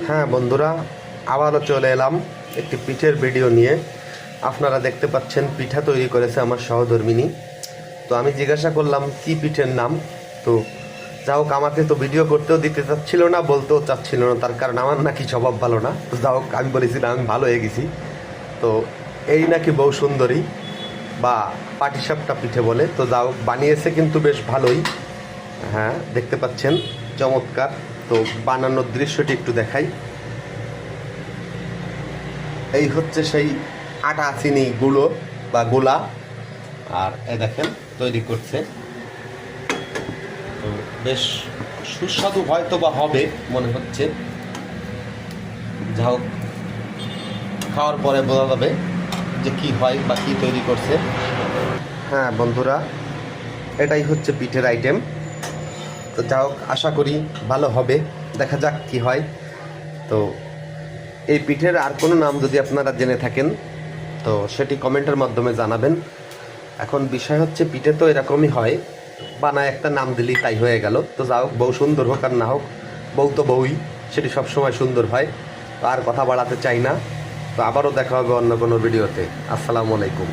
হ্যাঁ বন্ধুরা, আবারও চলে এলাম একটি পিঠের ভিডিও নিয়ে। আপনারা দেখতে পাচ্ছেন পিঠা তৈরি করেছে আমার সহধর্মিনী। তো আমি জিজ্ঞাসা করলাম কি পিঠের নাম। তো যা হোক, আমাকে তো ভিডিও করতেও দিতে চাচ্ছিল না, বলতেও চাচ্ছিল না, তার কারণ আমার নাকি স্বভাব ভালো না। তো যা হোক, আমি বলেছিলাম আমি ভালো হয়ে গেছি। তো এই নাকি বউ সুন্দরী বা পাটিসাপটা পিঠে বলে। তো যা হোক, বানিয়েছে কিন্তু বেশ ভালোই। হ্যাঁ, দেখতে পাচ্ছেন চমৎকার। তো বানানোর দৃশ্যটি একটু দেখাই। এই হচ্ছে সেই আটা চিনি গুঁড়ো বা গোলা। আর এ দেখেন তৈরি করছে। তো বেশ সুস্বাদু হয়তো বা হবে মনে হচ্ছে। যা হোক, খাওয়ার পরে বোঝা যাবে যে কি হয় বা কি তৈরি করছে। হ্যাঁ বন্ধুরা, এটাই হচ্ছে পিঠের আইটেম। তো যা হোক, আশা করি ভালো হবে, দেখা যাক কি হয়। তো এই পিঠের আর কোনো নাম যদি আপনারা জেনে থাকেন তো সেটি কমেন্টের মাধ্যমে জানাবেন। এখন বিষয় হচ্ছে, পিঠে তো এরকমই হয়, বানায় একটা নাম দিলেই তাই হয়ে গেল। তো যা হোক, বউ সুন্দর হোক আর না হোক, বউ তো বউই, সেটি সবসময় সুন্দর হয়। তো আর কথা বাড়াতে চাই না। তো আবারও দেখা হবে অন্য কোনো ভিডিওতে। আসসালামু আলাইকুম।